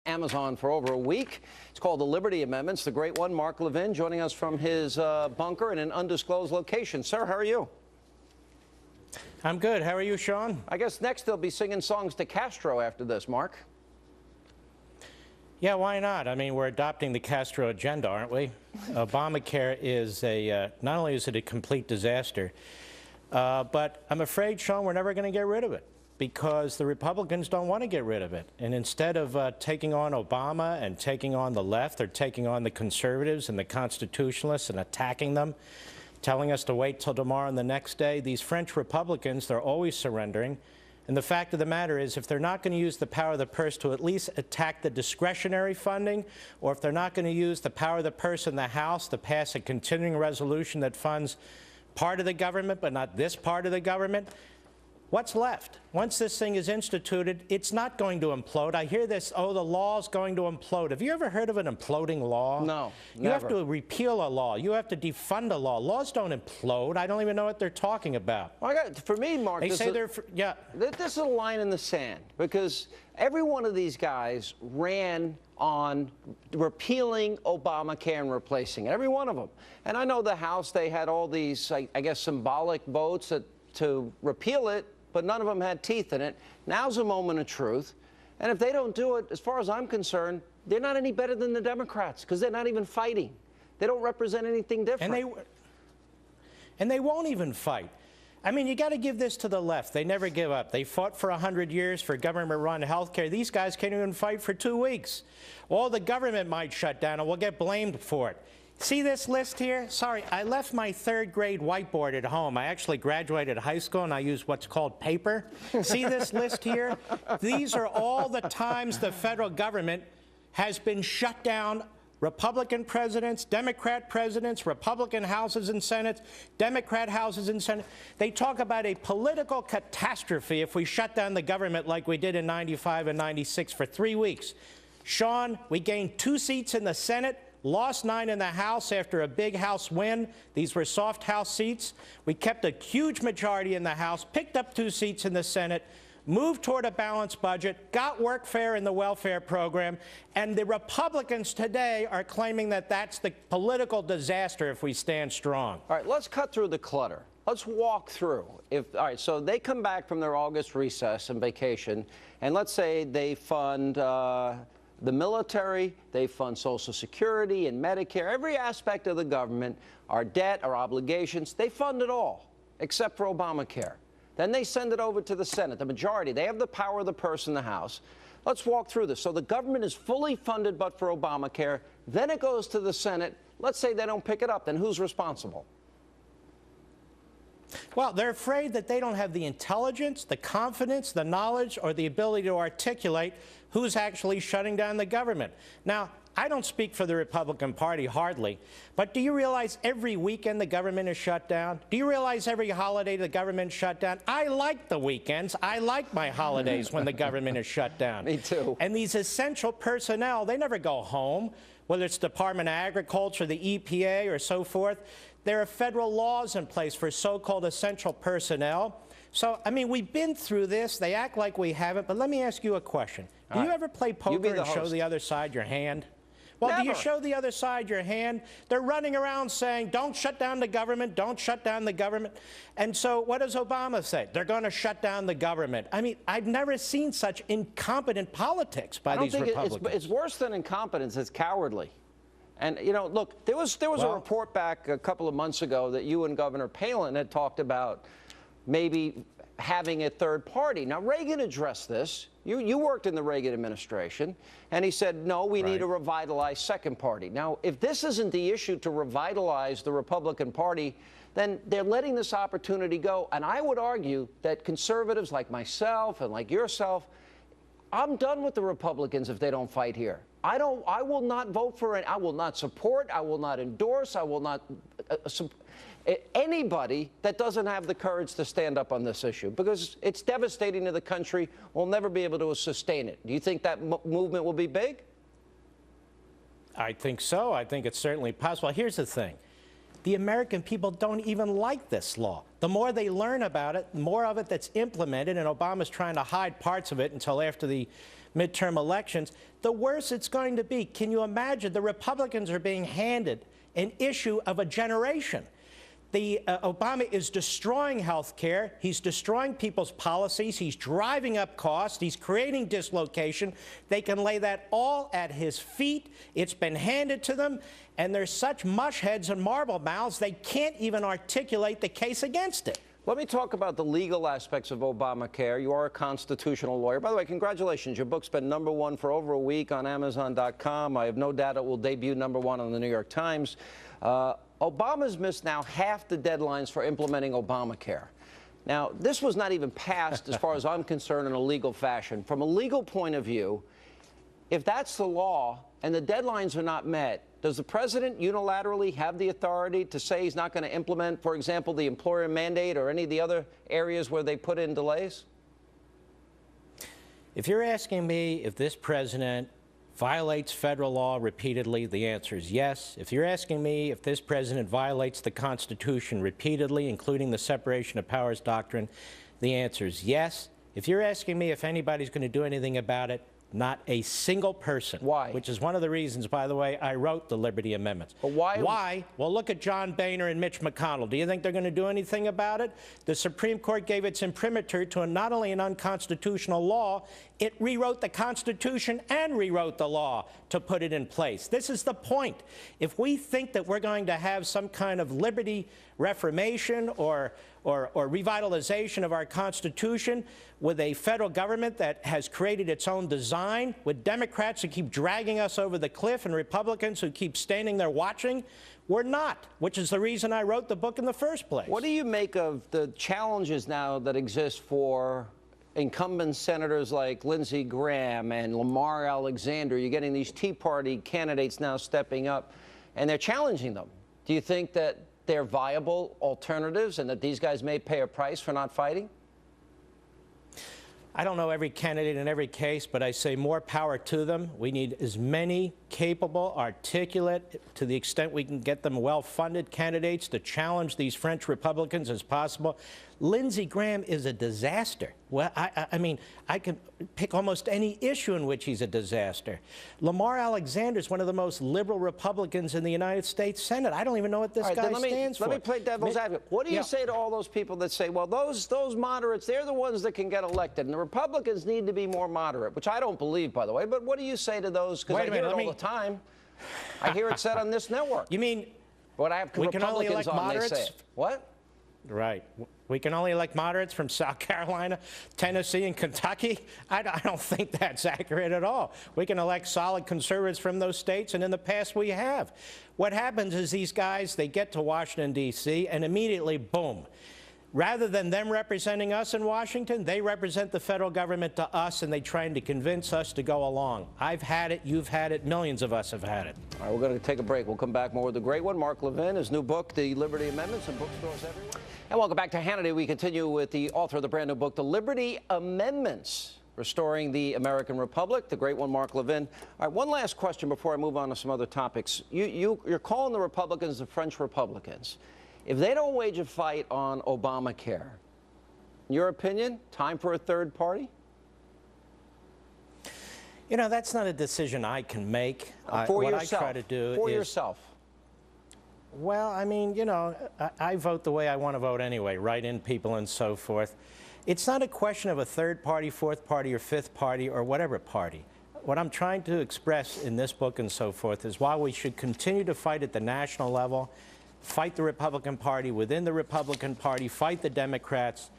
Amazon for over a week. It's called the Liberty Amendments. The great one, Mark Levin, joining us from his bunker in an undisclosed location. Sir, how are you? I'm good. How are you, Sean? I guess next they'll be singing songs to Castro after this, Mark. Yeah, why not? I mean, we're adopting the Castro agenda, aren't we? Obamacare is not only is it a complete disaster, but I'm afraid, Sean, we're never going to get rid of it because the Republicans don't want to get rid of it. And instead of taking on Obama and taking on the left, they're taking on the conservatives and the constitutionalists and attacking them, telling us to wait till tomorrow and the next day. These French Republicans, they're always surrendering. And the fact of the matter is, if they're not going to use the power of the purse to at least attack the discretionary funding, or if they're not going to use the power of the purse in the House to pass a continuing resolution that funds part of the government but not this part of the government, what's left? Once this thing is instituted, it's not going to implode. I hear this, oh, the law's going to implode. Have you ever heard of an imploding law? No, You never. have to repeal a law. You have to defund a law. Laws don't implode. I don't even know what they're talking about. Well, for me, Mark, They this say is, they're, yeah. this is a line in the sand because every one of these guys ran on repealing Obamacare and replacing it, every one of them. And I know the House, they had all these, I guess, symbolic votes to repeal it, but none of them had teeth in it. Now's a moment of truth. And if they don't do it, as far as I'm concerned, they're not any better than the Democrats because they're not even fighting. They don't represent anything different. And they won't even fight. I mean, you got to give this to the left. They never give up. They fought for 100 years for government-run health care. These guys can't even fight for 2 weeks. All the government might shut down, and we'll get blamed for it. See this list here? Sorry, I left my third grade whiteboard at home. I actually graduated high school and I use what's called paper. See this list here? These are all the times the federal government has been shut down. Republican presidents, Democrat presidents, Republican houses and Senates, Democrat houses and Senate. They talk about a political catastrophe if we shut down the government like we did in '95 and '96 for 3 weeks. Sean, we gained 2 seats in the Senate, lost 9 in the House after a big House win. These were soft House seats. We kept a huge majority in the House, picked up 2 seats in the Senate, moved toward a balanced budget, got workfare in the welfare program, and the Republicans today are claiming that that's the political disaster if we stand strong. All right, let's cut through the clutter. Let's walk through. All right, so they come back from their August recess and vacation, and let's say they fund the military, they fund Social Security and Medicare, every aspect of the government, our debt, our obligations, they fund it all, except for Obamacare. Then they send it over to the Senate, the majority. They have the power of the purse in the House. Let's walk through this. So the government is fully funded but for Obamacare. Then it goes to the Senate. Let's say they don't pick it up. Then who's responsible? Well, they're afraid that they don't have the intelligence, the confidence, the knowledge, or the ability to articulate who's actually shutting down the government. Now, I don't speak for the Republican Party, hardly, but do you realize every weekend the government is shut down? Do you realize every holiday the government is shut down? I like the weekends. I like my holidays when the government is shut down. Me too. And these essential personnel, they never go home, whether it's Department of Agriculture, the EPA, or so forth. There are federal laws in place for so-called essential personnel. So, I mean, we've been through this. They act like we haven't. But let me ask you a question. Do you ever play poker and show the other side your hand? Well, Never. do you show the other side your hand? They're running around saying, don't shut down the government, don't shut down the government. And so what does Obama say? They're going to shut down the government. I mean, I've never seen such incompetent politics by these Republicans. It's worse than incompetence. It's cowardly. And, you know, look, there was a report back a couple of months ago that you and Governor Palin had talked about maybe having a third party. Now, Reagan addressed this. You worked in the Reagan administration, and he said, no, we need a revitalized second party. Now, if this isn't the issue to revitalize the Republican Party, then they're letting this opportunity go. And I would argue that conservatives like myself and like yourself, I'm done with the Republicans if they don't fight here. I will not vote for it. I will not support. I will not endorse. I will not anybody that doesn't have the courage to stand up on this issue, because it's devastating to the country. We'll never be able to sustain it. Do you think that movement will be big? I think so. I think it's certainly possible. Here's the thing. The American people don't even like this law. The more they learn about it, the more of it that's implemented, and Obama's trying to hide parts of it until after the midterm elections, the worse it's going to be. Can you imagine? The Republicans are being handed an issue of a generation. Obama is destroying health care. He's destroying people's policies. He's driving up costs. He's creating dislocation. They can lay that all at his feet. It's been handed to them, and they're such mush heads and marble mouths, they can't even articulate the case against it. Let me talk about the legal aspects of Obamacare. You are a constitutional lawyer. By the way, congratulations. Your book's been #1 for over a week on Amazon.com. I have no doubt it will debut #1 on the New York Times. Obama's missed now half the deadlines for implementing Obamacare. Now, this was not even passed, as far as I'm concerned, in a legal fashion. From a legal point of view, if that's the law and the deadlines are not met, does the president unilaterally have the authority to say he's not going to implement, for example, the employer mandate or any of the other areas where they put in delays? If you're asking me if this president violates federal law repeatedly, the answer is yes. If you're asking me if this president violates the Constitution repeatedly, including the separation of powers doctrine, the answer is yes. If you're asking me if anybody's going to do anything about it, not a single person. Why? Which is one of the reasons, by the way, I wrote the Liberty Amendments. But why? Why? Well, look at John Boehner and Mitch McConnell. Do you think they're going to do anything about it? The Supreme Court gave its imprimatur to not only an unconstitutional law, it rewrote the Constitution and rewrote the law to put it in place. This is the point. If we think that we're going to have some kind of liberty reformation or revitalization of our Constitution with a federal government that has created its own design, with Democrats who keep dragging us over the cliff and Republicans who keep standing there watching, we're not, which is the reason I wrote the book in the first place. What do you make of the challenges now that exist for incumbent senators like Lindsey Graham and Lamar Alexander? You're getting these Tea Party candidates now stepping up, and they're challenging them. Do you think that they're viable alternatives and that these guys may pay a price for not fighting? I don't know every candidate in every case, but I say more power to them. We need as many capable, articulate, to the extent we can get them well-funded candidates to challenge these French Republicans as possible. Lindsey Graham is a disaster. Well, I mean, I can pick almost any issue in which he's a disaster. Lamar Alexander is one of the most liberal Republicans in the United States Senate. I don't even know what this guy stands for. Let me play devil's advocate. What do you say to all those people that say, well, those moderates, they're the ones that can get elected, and the Republicans need to be more moderate, which I don't believe, by the way. But what do you say to those? Because I hear it all the time. I hear it said on this network. You mean but I have we can only elect moderates? They say it. What? Right. We can only elect moderates from South Carolina, Tennessee, and Kentucky? I don't think that's accurate at all. We can elect solid conservatives from those states, and in the past we have. What happens is these guys, they get to Washington, D.C., and immediately, boom. Rather than them representing us in Washington, they represent the federal government to us, and they're trying to convince us to go along. I've had it. You've had it. Millions of us have had it. All right, we're going to take a break. We'll come back more with the great one, Mark Levin, his new book, The Liberty Amendments, in bookstores everywhere. And welcome back to Hannity. We continue with the author of the brand new book, The Liberty Amendments, Restoring the American Republic, the great one, Mark Levin. All right, one last question before I move on to some other topics. You're calling the Republicans the French Republicans. If they don't wage a fight on Obamacare, in your opinion, time for a third party? You know, that's not a decision I can make. For what yourself. I try to do for is, yourself. Well, I mean, you know, I vote the way I want to vote anyway, write-in people and so forth. It's not a question of a third party, fourth party, or fifth party, or whatever party. What I'm trying to express in this book and so forth is why we should continue to fight at the national level, fight the Republican Party within the Republican Party, fight the Democrats.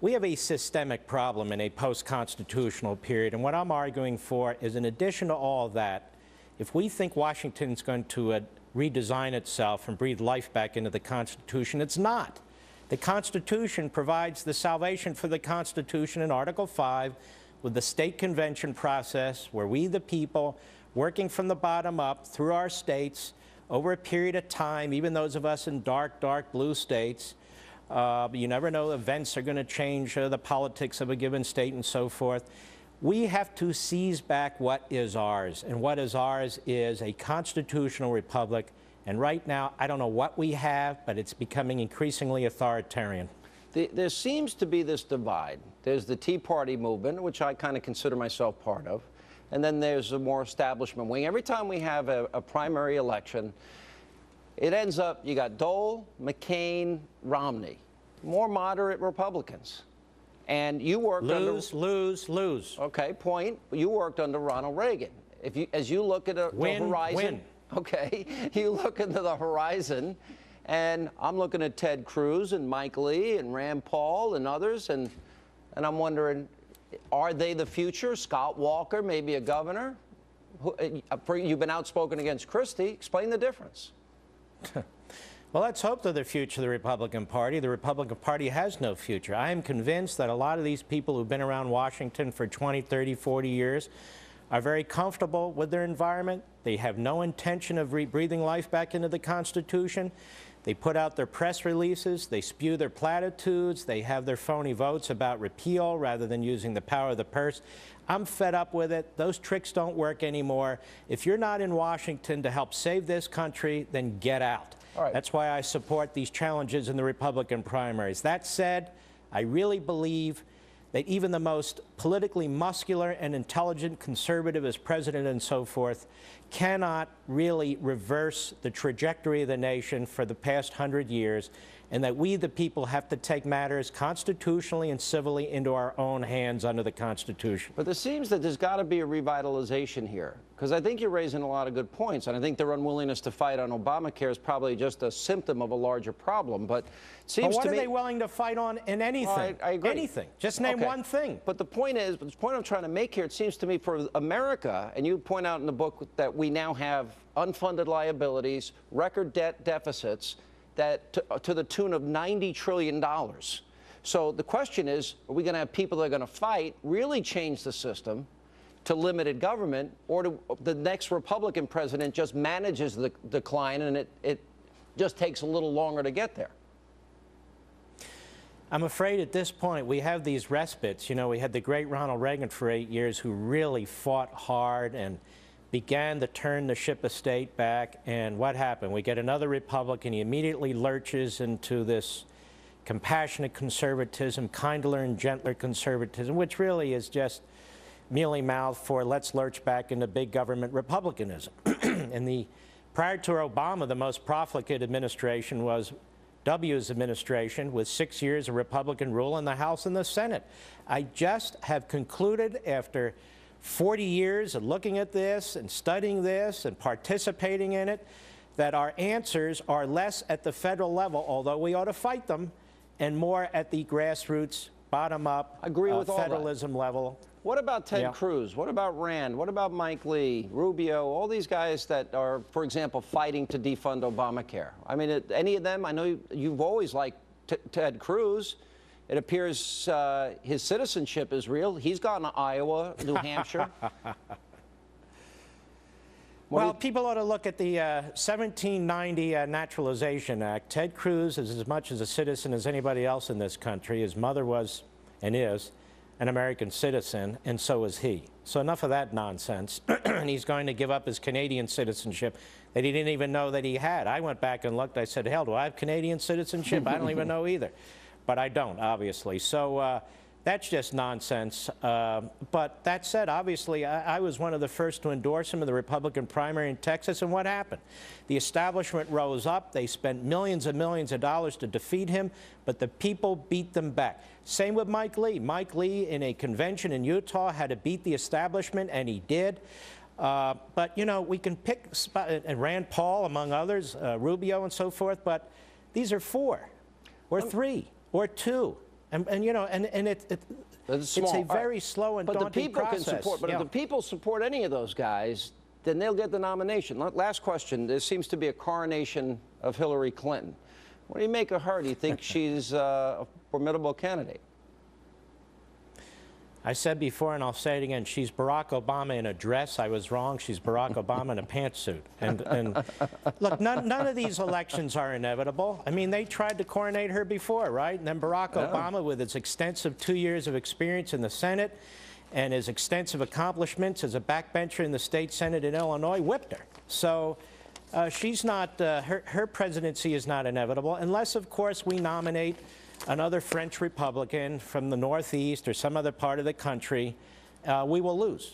We have a systemic problem in a post-constitutional period, and what I'm arguing for is, in addition to all of that, if we think Washington's going to redesign itself and breathe life back into the Constitution, it's not. The Constitution provides the salvation for the Constitution in Article 5 with the state convention process, where we, the people, working from the bottom up through our states over a period of time, even those of us in dark, dark blue states, you never know, events are going to change the politics of a given state and so forth. We have to seize back what is ours, and what is ours is a constitutional republic And right now, I don't know what we have, but it's becoming increasingly authoritarian. There seems to be this divide. There's the Tea Party movement, which I kind of consider myself part of, and then there's a more establishment wing. Every time we have a primary election, it ends up, you got Dole, McCain, Romney, more moderate Republicans. And you worked lose. Okay, point. You worked under Ronald Reagan. As you look at the horizon, win. Okay, you look into the horizon, and I'm looking at Ted Cruz and Mike Lee and Rand Paul and others, and I'm wondering, are they the future? Scott Walker, maybe a governor? You've been outspoken against Christie. Explain the difference. Well, let's hope they're the future of the Republican Party. The Republican Party has no future. I am convinced that a lot of these people who've been around Washington for 20, 30, 40 years are very comfortable with their environment. They have no intention of breathing life back into the Constitution. They put out their press releases. They spew their platitudes. They have their phony votes about repeal rather than using the power of the purse. I'm fed up with it. Those tricks don't work anymore. If you're not in Washington to help save this country, then get out. All right. That's why I support these challenges in the Republican primaries. That said, I really believe that even the most politically muscular and intelligent conservative as president and so forth cannot really reverse the trajectory of the nation for the past 100 years, and that we, the people, have to take matters constitutionally and civilly into our own hands under the Constitution. But there seems that there's got to be a revitalization here, because I think you're raising a lot of good points, and I think their unwillingness to fight on Obamacare is probably just a symptom of a larger problem. But it seems what to are me, they willing to fight on in anything? I agree. Anything. Just name one thing. But the point I'm trying to make here, it seems to me for America, and you point out in the book that we now have unfunded liabilities, record debt deficits, that to the tune of $90 trillion. So the question is, are we going to have people that are going to fight, really change the system to limited government, or do the next Republican president just manages the decline and it just takes a little longer to get there? I'm afraid at this point we have these respites. You know, we had the great Ronald Reagan for 8 years who really fought hard and began to turn the ship of state back, and what happened? We get another Republican. He immediately lurches into this compassionate conservatism, kindler and gentler conservatism, which really is just mealy-mouthed for let's lurch back into big government republicanism. And prior to Obama, the most profligate administration was W's administration, with 6 years of Republican rule in the House and the Senate. I just have concluded after 40 years of looking at this and studying this and participating in it, that our answers are less at the federal level, although we ought to fight them, and more at the grassroots, bottom-up, federalism level. What about Ted Cruz? What about Rand? What about Mike Lee, Rubio, all these guys that are, for example, fighting to defund Obamacare? I mean, any of them? I know you've always liked Ted Cruz. It appears his citizenship is real. He's gone to Iowa, New Hampshire. Well, people ought to look at the 1790 Naturalization Act. Ted Cruz is as much as a citizen as anybody else in this country. His mother was and is an American citizen, and so is he. So enough of that nonsense. And he's going to give up his Canadian citizenship that he didn't even know that he had. I went back and looked. I said, hell, do I have Canadian citizenship? I don't even know either. But I don't, obviously. So that's just nonsense. But that said, obviously, I was one of the first to endorse him in the Republican primary in Texas, and what happened? The establishment rose up. They spent millions and millions of dollars to defeat him, but the people beat them back. Same with Mike Lee. Mike Lee, in a convention in Utah, had to beat the establishment, and he did. But, you know, we can pick, and Rand Paul, among others, Rubio and so forth, but these are 4 or 3 or 2. And you know, and it's a very slow and daunting process. But if the people support any of those guys, then they'll get the nomination. Last question. There seems to be a coronation of Hillary Clinton. What do you make of her? Do you think she's a formidable candidate? I said before, and I'll say it again, she's Barack Obama in a dress. I was wrong. She's Barack Obama in a pantsuit. And look, none of these elections are inevitable. I mean, they tried to coronate her before, right? And then Barack Obama, with his extensive 2 years of experience in the Senate and his extensive accomplishments as a backbencher in the state Senate in Illinois, whipped her. So she's not, her presidency is not inevitable, unless, of course, we nominate another French Republican from the Northeast or some other part of the country. We will lose.